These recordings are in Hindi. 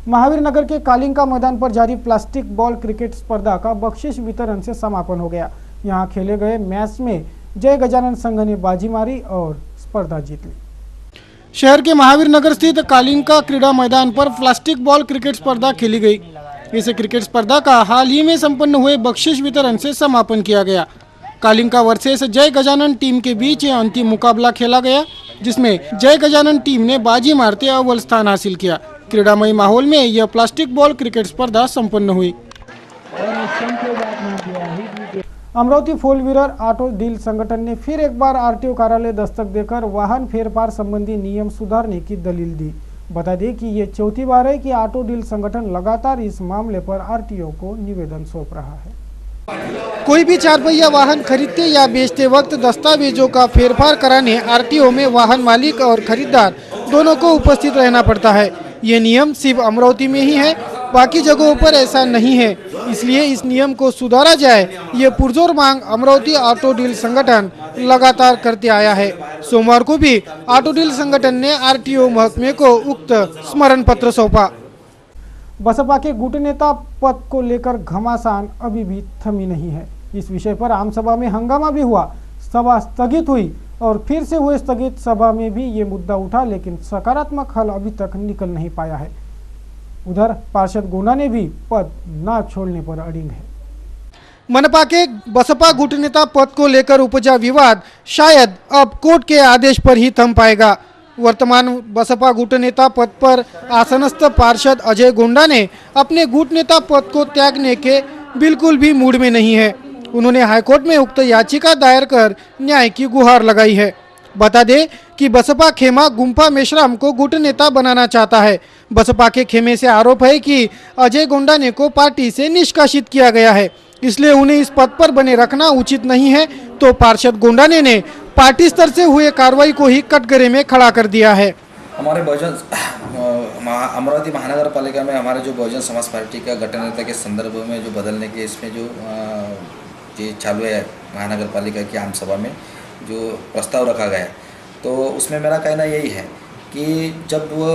महावीर नगर के कालिंका मैदान पर जारी प्लास्टिक बॉल क्रिकेट स्पर्धा का बख्शीश वितरण से समापन हो गया। यहां खेले गए मैच में जय गजानन संघ ने बाजी मारी और स्पर्धा जीत ली। शहर के महावीर नगर स्थित कालिंका क्रीड़ा मैदान पर प्लास्टिक बॉल क्रिकेट स्पर्धा खेली गई। इस क्रिकेट स्पर्धा का हाल ही में संपन्न हुए बख्शीश वितरण से समापन किया गया। कालिंका वर्सेस जय गजानन टीम के बीच यह अंतिम मुकाबला खेला गया, जिसमें जय गजानन टीम ने बाजी मारते अव्वल स्थान हासिल किया। क्रीडामयी माहौल में यह प्लास्टिक बॉल क्रिकेट स्पर्धा संपन्न हुई। Amravati four wheeler auto deal संगठन ने फिर एक बार आरटीओ कार्यालय दस्तक देकर वाहन फेरफार संबंधी नियम सुधारने की दलील दी। बता दें कि ये चौथी बार है कि ऑटो डील संगठन लगातार इस मामले पर आरटीओ को निवेदन सौंप रहा है। कोई भी 4 पहिया वाहन खरीदते या बेचते वक्त दस्तावेजों का फेरफार कराने आरटीओ में वाहन मालिक और खरीदार दोनों को उपस्थित रहना पड़ता है। ये नियम सिर्फ अमरावती में ही है, बाकी जगहों पर ऐसा नहीं है। इसलिए इस नियम को सुधारा जाए, ये पुरजोर मांग अमरावती ऑटो डील संगठन लगातार करते आया है। सोमवार को भी ऑटो डील संगठन ने आरटीओ महकमे को उक्त स्मरण पत्र सौंपा। बसपा के गुट नेता पद को लेकर घमासान अभी भी थमी नहीं है। इस विषय पर आम सभा में हंगामा भी हुआ। सभा स्थगित हुई और फिर से हुए स्थगित सभा में भी ये मुद्दा उठा, लेकिन सकारात्मक हल अभी तक निकल नहीं पाया है। उधर पार्षद गोंडा ने भी पद न छोड़ने पर अड़िग है। मनपा के बसपा गुट नेता पद को लेकर उपजा विवाद शायद अब कोर्ट के आदेश पर ही थम पाएगा। वर्तमान बसपा गुट नेता पद पर आसनस्थ पार्षद अजय गोंडा ने अपने गुट नेता पद को त्यागने के बिल्कुल भी मूड में नहीं है। उन्होंने हाईकोर्ट में उक्त याचिका दायर कर न्याय की गुहार लगाई है। बता दें कि बसपा खेमा गुम्फा मेश्राम को गुट नेता बनाना चाहता है। बसपा के खेमे से आरोप है कि अजय गोंडाने को पार्टी से निष्कासित किया गया है, इसलिए उन्हें इस पद पर बने रखना उचित नहीं है। तो पार्षद गोंडाने ने पार्टी स्तर से हुए कार्रवाई को ही कटघरे में खड़ा कर दिया है। हमारे बहुजन अमरावती महानगर पालिका में हमारे जो बहुजन समाज पार्टी का गठन नेता के संदर्भ में जो बदलने के इसमें जो ये चालू है महानगर पालिका की आम सभा में जो प्रस्ताव रखा गया है, तो उसमें मेरा कहना यही है कि जब वो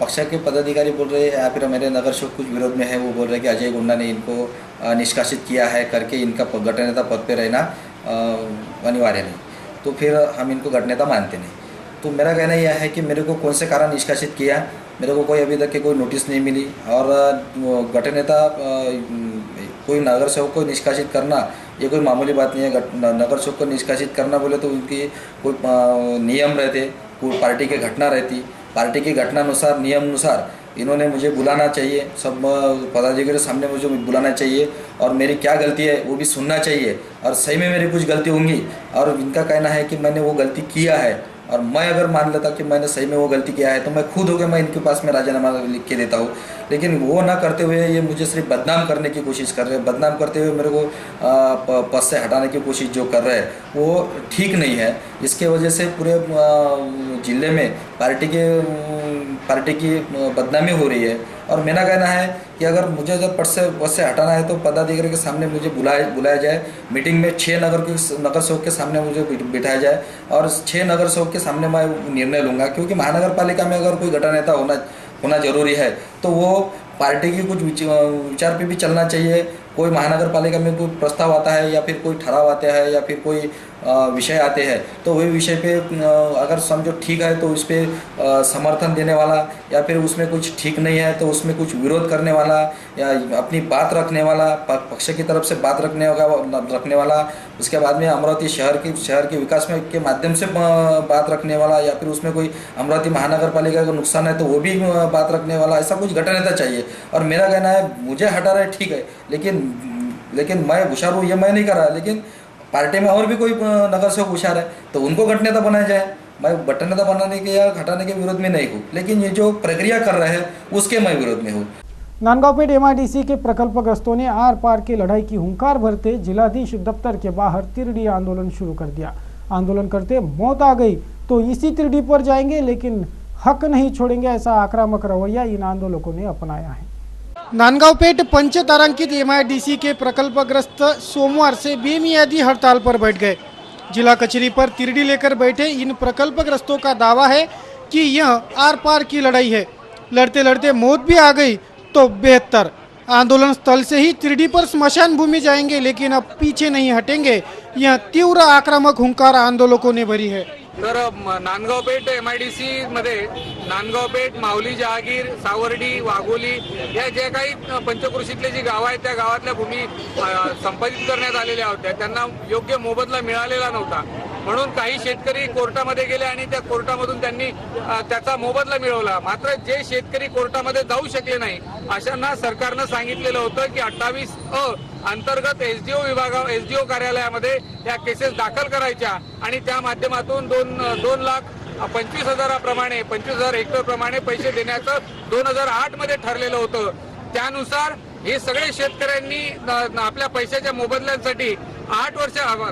पक्ष के पदाधिकारी बोल रहे हैं या फिर मेरे नगर सेवक कुछ विरोध में है, वो बोल रहे हैं कि अजय गोंडा ने इनको निष्कासित किया है करके इनका गठन नेता पद पर रहना अनिवार्य नहीं, तो फिर हम इनको गठन नेता मानते नहीं। तो मेरा कहना यह है कि मेरे को कौन से कारण निष्कासित किया, मेरे को कोई अभी तक के कोई नोटिस नहीं मिली। और गठन नेता कोई नगर सेवक को निष्कासित करना ये कोई मामूली बात नहीं है। नगर सेवक को निष्कासित करना बोले तो उनकी कोई नियम रहते, कोई पार्टी की घटना रहती, पार्टी की घटना अनुसार नियम अनुसार इन्होंने मुझे बुलाना चाहिए, सब पदाधिकारी के सामने मुझे बुलाना चाहिए और मेरी क्या गलती है वो भी सुनना चाहिए। और सही में मेरी कुछ गलती होंगी और इनका कहना है कि मैंने वो गलती किया है और मैं अगर मान लेता कि मैंने सही में वो गलती किया है तो मैं खुद होकर मैं इनके पास में राजीनामा लिख के देता हूँ। लेकिन वो ना करते हुए ये मुझे सिर्फ बदनाम करने की कोशिश कर रहे हैं। बदनाम करते हुए मेरे को पद से हटाने की कोशिश जो कर रहे हैं वो ठीक नहीं है। इसके वजह से पूरे जिले में पार्टी की बदनामी हो रही है। और मेरा कहना है कि अगर मुझे जब पद से हटाना है तो पदाधिकारी के सामने मुझे बुलाया जाए, मीटिंग में 6 नगर सेवक के सामने मुझे बिठाया जाए और 6 नगर सेवक के सामने मैं निर्णय लूँगा। क्योंकि महानगर पालिका में अगर कोई गठन नेता होना जरूरी है तो वो पार्टी की कुछ विचार पे भी चलना चाहिए। कोई महानगर पालिका में कोई प्रस्ताव आता है या फिर कोई ठराव आता है या फिर कोई विषय आते हैं तो वही विषय पे अगर समझो ठीक है तो उस पर समर्थन देने वाला या फिर उसमें कुछ ठीक नहीं है तो उसमें कुछ विरोध करने वाला या अपनी बात रखने वाला, पक्ष की तरफ से बात रखने वाला, उसके बाद में अमरावती शहर के विकास में के माध्यम से बात रखने वाला या फिर उसमें कोई अमरावती महानगर पालिका का नुकसान है तो वो भी बात रखने वाला, ऐसा कुछ गठन नेता चाहिए। और मेरा कहना है मुझे हटा रहा है ठीक है, लेकिन मैं होशियार हूँ ये मैं नहीं कर रहा, लेकिन पार्टी में और भी कोई नगर सेवक होशियार है तो उनको गठन नेता बनाया जाए। मैं गठन नेता बनाने के या हटाने के विरोध में नहीं हूँ, लेकिन ये जो प्रक्रिया कर रहे हैं उसके मैं विरोध में हूँ। नांदगांवपेट एमआईडीसी के प्रकल्पग्रस्तों ने आर पार की लड़ाई की हुंकार भरते जिलाधीश दफ्तर के बाहर तिरडी आंदोलन शुरू कर दिया। आंदोलन करते मौत आ गई तो इसी तिरडी पर जाएंगे, लेकिन हक नहीं छोड़ेंगे, ऐसा आक्रामक रवैया इन आंदोलकों ने अपनाया है। नांदगांवपेट पंचतारांकित एमआईडीसी के प्रकल्पग्रस्त सोमवार से बेमियादी हड़ताल पर बैठ गए। जिला कचहरी पर तिरडी लेकर बैठे इन प्रकल्पग्रस्तों का दावा है कि यह आर पार की लड़ाई है। लड़ते लड़ते मौत भी आ गई तो बेहतर। आंदोलन स्थल से ही तिरडी पर स्मशान भूमि जाएंगे, लेकिन अब पीछे नहीं हटेंगे। यह तीव्र आक्रामक हुंकार आंदोलकों ने भरी है। तर नांदगाव पेठ MIDC मध्ये नांदगाव पेठ, माऊली, जहागीर, सावर्डी, वाघोली या जे काही पंचक्रोशीतले जी गावं आहेत त्या गावातल्या भूमी संपादित करण्यात आलेल्या होत्या, त्यांना योग्य मोबदला मिळालेला नव्हता। म्हणून काही शेतकरी कोर्टामध्ये गेले आणि त्या कोर्टामधून त्यांनी त्याचा मोबदला मिळवला। मात्र जे शेतकरी कोर्टामध्ये जाऊ शकले नाही अशांना सरकारनं सांगितलेलं होतं की 28A अंतर्गत SDO कार्यालयामध्ये या केसेस दाखल करायच्या आणि त्या माध्यमातून 2,25,000 प्रमाणे 25,000 हेक्टर प्रमाणे पैसे देण्याचं 2008 मध्ये ठरलेलं होतं। त्यानुसार हे सगळे शेतकऱ्यांनी आपल्या पैशाच्या मोबदल्यासाठी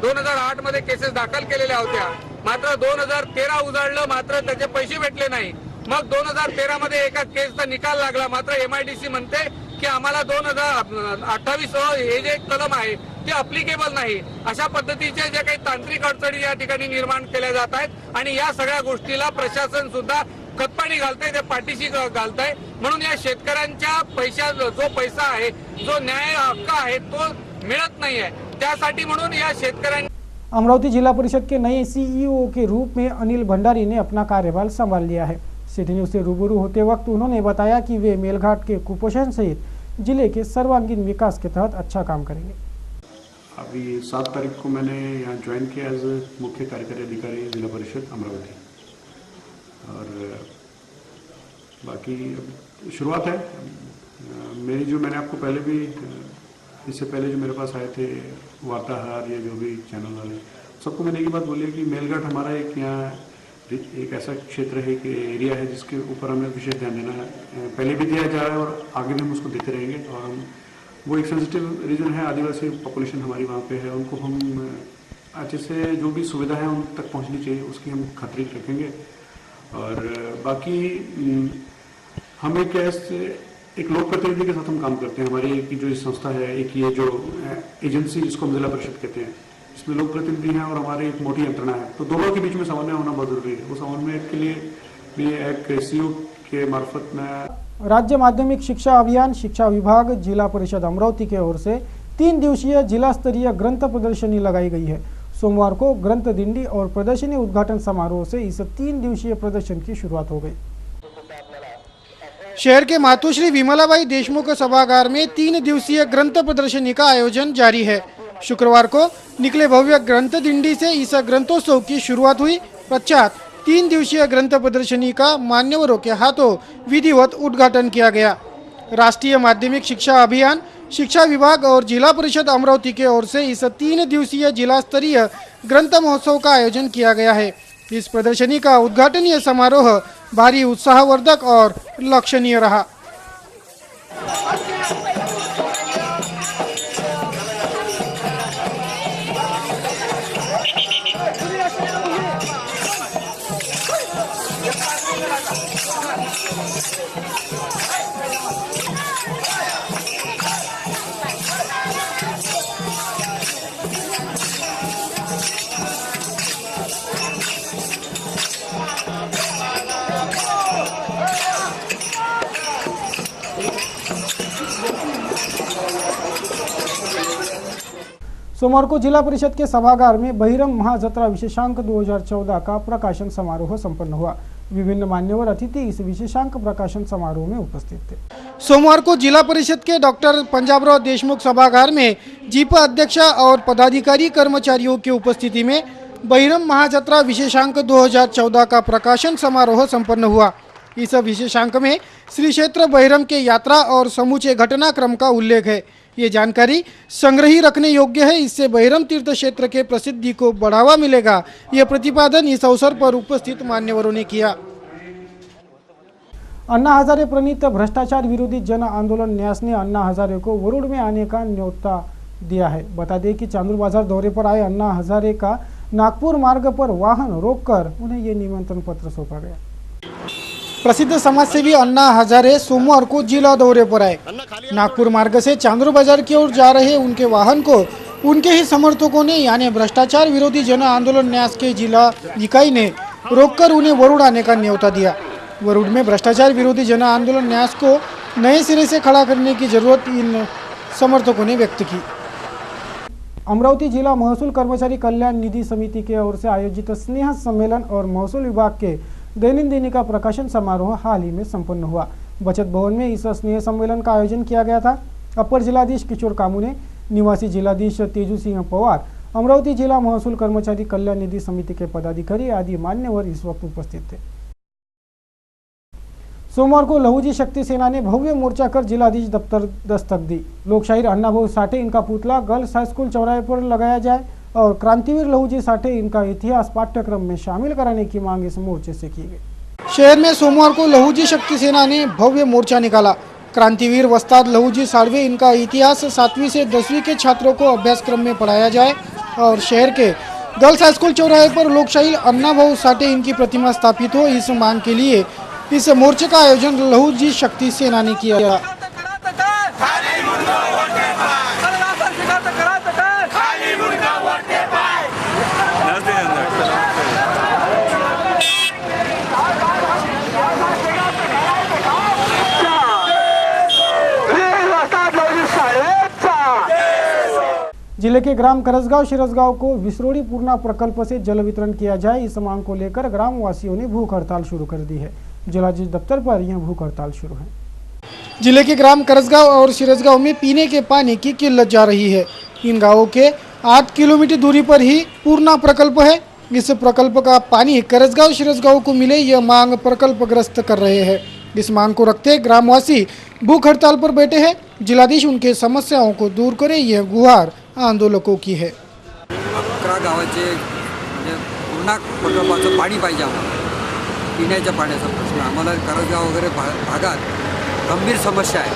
2008 मध्ये केसेस दाखल केलेल्या होत्या। मात्र 2013 उजाडलं, मात्र त्याचे पैसे भेटले नाही। मग 2013 मध्ये एका केसचा निकाल लागला, मात्र MIDC म्हणते की आम्हाला 2028 हे जे कलम आहे ते अप्लिकेबल नाही। अशा पद्धतीचे जे काही तांत्रिक अडचणी या ठिकाणी निर्माण केल्या जात आहेत आणि या सगळ्या गोष्टीला प्रशासन सुद्धा खतपाणी घालतंय, ते पाठीशी घालतंय। म्हणून या शेतकऱ्यांच्या जो पैसा आहे, जो न्याय हक्क आहे तो मिळत नाहीये। त्यासाठी म्हणून या शेतकऱ्यांनी अमरावती जिला परिषद के नए CEO के रूप में अनिल भंडारी ने अपना कार्यभार संभाल लिया है। सिटी न्यूज से रूबरू होते वक्त उन्होंने बताया कि वे मेलघाट के कुपोषण सहित जिले के सर्वांगीण विकास के तहत अच्छा काम करेंगे। अभी 7 तारीख को मैंने यहाँ ज्वाइन किया एज मुख्य कार्यकारी अधिकारी जिला परिषद अमरावती, और बाकी शुरुआत है मेरी। जो मैंने आपको पहले भी इससे पहले जो मेरे पास आए थे वार्ताहर या जो भी चैनल वाले, सबको मैंने एक बात बोली है कि मेलघाट हमारा एक ऐसा क्षेत्र है कि एरिया है जिसके ऊपर हमें विशेष ध्यान देना है। पहले भी दिया जा रहा है और आगे भी हम उसको देते रहेंगे। और हम वो एक सेंसिटिव रीजन है, आदिवासी पॉपुलेशन हमारी वहाँ पे है, उनको हम अच्छे से जो भी सुविधा है उन तक पहुँचनी चाहिए उसकी हम खातिरी रखेंगे। और बाकी हम एक लोक प्रतिनिधि के साथ हम काम करते हैं। हमारी एक जो संस्था है, एक ये जो एजेंसी जिसको हम जिला परिषद कहते हैं, इसमें लोक प्रतिनिधि हैं और हमारी एक मोटी यंत्रणा है, तो दोनों के बीच में समन्वय होना बहुत जरूरी है। वो समन्वय के लिए भी एक CO के मार्फत में राज्य माध्यमिक शिक्षा अभियान शिक्षा विभाग जिला परिषद अमरावती के ओर से 3 दिवसीय जिला स्तरीय ग्रंथ प्रदर्शनी लगाई गई है। सोमवार को ग्रंथ दिंडी और प्रदर्शनी उद्घाटन समारोह से इस 3 दिवसीय प्रदर्शन की शुरुआत हो गई। शहर के मातोश्री विमलाबाई देशमुख सभागार में 3 दिवसीय ग्रंथ प्रदर्शनी का आयोजन जारी है। शुक्रवार को निकले भव्य ग्रंथ दिंडी से इस ग्रंथोत्सव की शुरुआत हुई। पश्चात 3 दिवसीय ग्रंथ प्रदर्शनी का मान्यवरों के हाथों विधिवत उद्घाटन किया गया। राष्ट्रीय माध्यमिक शिक्षा अभियान शिक्षा विभाग और जिला परिषद अमरावती के ओर से इस 3 दिवसीय जिला स्तरीय ग्रंथ महोत्सव का आयोजन किया गया है। इस प्रदर्शनी का उद्घाटनीय समारोह भारी उत्साहवर्धक और लक्षणीय रहा। सोमवार को जिला परिषद के सभागार में बहिरम महाजत्रा विशेषांक 2014 का प्रकाशन समारोह संपन्न हुआ। विभिन्न मान्यवर अतिथि इस विशेषांक प्रकाशन समारोह में उपस्थित थे। सोमवार को जिला परिषद के डॉक्टर पंजाबराव देशमुख सभागार में जीप अध्यक्ष और पदाधिकारी कर्मचारियों की उपस्थिति में बहिरम महाजत्रा विशेषांक 2014 का प्रकाशन समारोह संपन्न हुआ। इस विशेषांक में श्री क्षेत्र बहिरम के यात्रा और समूचे घटनाक्रम का उल्लेख है। ये जानकारी संग्रही रखने योग्य है। इससे बहिरम तीर्थ क्षेत्र के प्रसिद्धि को बढ़ावा मिलेगा। यह प्रतिपादन इस अवसर पर उपस्थित मान्यवरों ने किया। अन्ना हजारे प्रणीत भ्रष्टाचार विरोधी जन आंदोलन न्यास ने अन्ना हजारे को वरुड़ में आने का न्योता दिया है। बता दें कि चांदूर बाजार दौरे पर आए अन्ना हजारे का नागपुर मार्ग पर वाहन रोककर उन्हें ये निमंत्रण पत्र सौंपा गया। प्रसिद्ध समाजसेवी अन्ना हजारे सोमवार को जिला दौरे पर आए। नागपुर मार्ग से चांदूर बाजार की ओर जा रहे उनके वाहन को उनके ही समर्थकों ने यानी भ्रष्टाचार विरोधी जन आंदोलन न्यास के जिला इकाई ने रोककर उन्हें वरुड़ आने का न्योता दिया। वरुड़ में भ्रष्टाचार विरोधी जन आंदोलन न्यास को नए सिरे से खड़ा करने की जरूरत इन समर्थकों ने व्यक्त की। अमरावती जिला महसूल कर्मचारी कल्याण निधि समिति के ओर से आयोजित स्नेह सम्मेलन और महसूल विभाग के दैनंदिनी का प्रकाशन समारोह हाल ही में संपन्न हुआ। बचत भवन में इस स्नेह सम्मेलन का आयोजन किया गया था। अपर जिलाधीश किशोर कामुने, निवासी जिलाधीश तेजू सिंह पवार, अमरावती जिला महसूल कर्मचारी कल्याण निधि समिति के पदाधिकारी आदि मान्यवर इस वक्त उपस्थित थे। सोमवार को लहूजी शक्ति सेना ने भव्य मोर्चा कर जिलाधीश दफ्तर दस्तक दी। लोकशाहीर अन्नाभाऊ साठे इनका पुतला गर्ल्स हाई स्कूल चौराहे पर लगाया जाए और क्रांतिवीर लहूजी साठे इनका इतिहास पाठ्यक्रम में शामिल कराने की मांग इस मोर्चे से की गई। शहर में सोमवार को लहूजी शक्ति सेना ने भव्य मोर्चा निकाला। क्रांतिवीर वस्ताद लहूजी साठे इनका इतिहास 7वीं से 10वीं के छात्रों को अभ्यासक्रम में पढ़ाया जाए और शहर के गर्ल्स हाई स्कूल चौराहे पर लोकशाहीर अन्नाभाऊ साठे इनकी प्रतिमा स्थापित हो, इस मांग के लिए इस मोर्चे का आयोजन लहूजी शक्ति सेना ने किया। जिले के ग्राम करसगांव शिरसगांव को विसरोड़ी पूर्णा प्रकल्प से जल वितरण किया जाए, इस मांग को लेकर ग्राम वासियों ने भूख हड़ताल शुरू कर दी है। जिलाधीश दफ्तर पर यह भूख हड़ताल शुरू है। जिले के ग्राम करसगांव और शिरसगांव में पीने के पानी की किल्लत जा रही है। इन गांवों के 8 किलोमीटर दूरी पर ही पूर्णा प्रकल्प है। इस प्रकल्प का पानी करसगांव शिरसगांव को मिले, यह मांग प्रकल्पग्रस्त कर रहे हैं। इस मांग को रखते ग्रामवासी भूख हड़ताल पर बैठे हैं। जिलाधीश उनके समस्याओं को दूर करे, यह गुहार आंदोलकों की है। गावाचे पूर्णा प्रकल्पाचं पाणी पाहिजे आम्हाला, पिण्याच्या पाण्याचा प्रश्न आम्हाला करसगाव वगैरे भागात गंभीर समस्या आहे।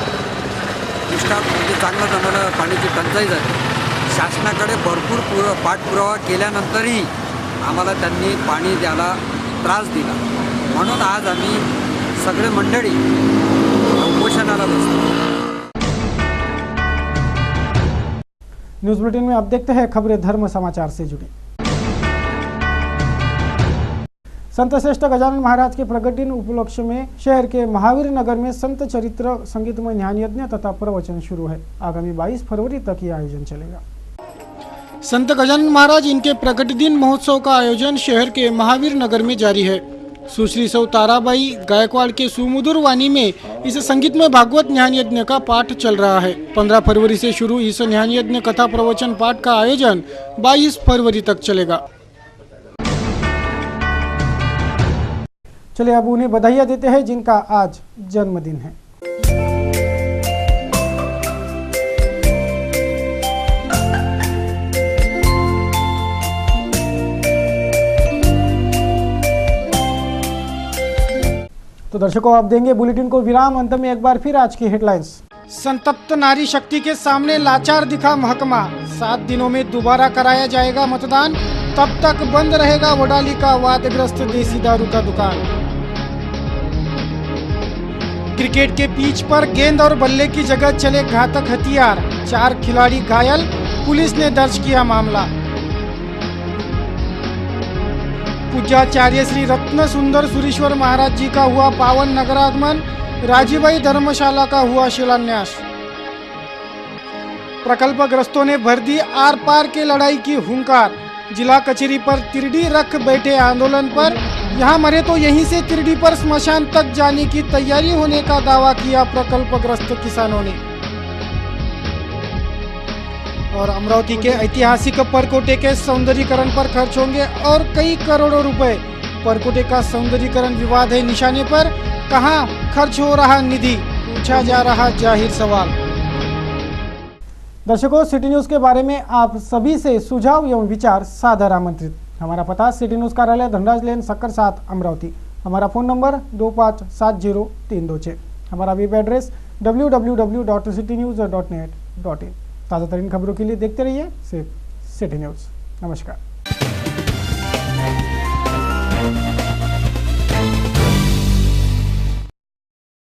दुष्काळ म्हणजे चांगलाच आम्हाला पाण्याची टंचाई झाली। शासनाकडे भरपूर पाठपुरावा केल्यानंतरही आम्हाला त्यांनी पाणी द्यायला त्रास दिला, म्हणून आज आम्ही सगळे मंडळी उपोषणाला बसलो। न्यूज बुलेटिन में अब देखते हैं खबरें धर्म समाचार से जुड़ी। संत श्रेष्ठ गजानन महाराज के प्रगट दिन उपलक्ष्य में शहर के महावीर नगर में संत चरित्र संगीतमय ध्यान यज्ञ तथा प्रवचन शुरू है। आगामी 22 फरवरी तक ये आयोजन चलेगा। संत गजानन महाराज इनके प्रगट दिन महोत्सव का आयोजन शहर के महावीर नगर में जारी है। सुश्री सौ ताराबाई गायकवाड़ के सुमधुर वाणी में इस संगीतमय भागवत ध्यान यज्ञ का पाठ चल रहा है। 15 फरवरी से शुरू इस ध्यान यज्ञ कथा प्रवचन पाठ का आयोजन 22 फरवरी तक चलेगा। चलिए अब उन्हें बधाइयाँ देते हैं जिनका आज जन्मदिन है। तो दर्शकों, आप देंगे बुलेटिन को विराम। अंत में एक बार फिर आज की हेडलाइंस। संतप्त नारी शक्ति के सामने लाचार दिखा महकमा, 7 दिनों में दोबारा कराया जाएगा मतदान, तब तक बंद रहेगा वडाली का वादग्रस्त देसी दारू का दुकान। क्रिकेट के पिच पर गेंद और बल्ले की जगह चले घातक हथियार, 4 खिलाड़ी घायल, पुलिस ने दर्ज किया मामला। पूज्याचार्य श्री रत्न सुंदर सुरेश्वर महाराज जी का हुआ पावन नगरागमन, राजीबाई धर्मशाला का हुआ शिलान्यास। प्रकल्पग्रस्तों ने भर दी आर पार के लड़ाई की हुंकार, जिला कचहरी पर तिरडी रख बैठे आंदोलन पर, यहाँ मरे तो यहीं से तिरडी पर स्मशान तक जाने की तैयारी होने का दावा किया प्रकल्पग्रस्त किसानों ने। और अमरावती के ऐतिहासिक परकोटे के सौंदर्यीकरण पर खर्च होंगे और कई करोड़ों रुपए। परकोटे का सौंदर्यीकरण विवाद है निशाने पर, कहां खर्च हो रहा निधि, पूछा जा रहा जाहिर सवाल। दर्शकों, सिटी न्यूज के बारे में आप सभी से सुझाव एवं विचार सादर आमंत्रित। हमारा पता सिटी न्यूज कार्यालय धनराज लेन सक्कर 7 अमरावती। हमारा फोन नंबर 2570-326। हमारा वेब एड्रेस www.citynews.net.in। ताज़ा तरीन खबरों के लिए देखते रहिए सिर्फ सिटी न्यूज़। नमस्कार।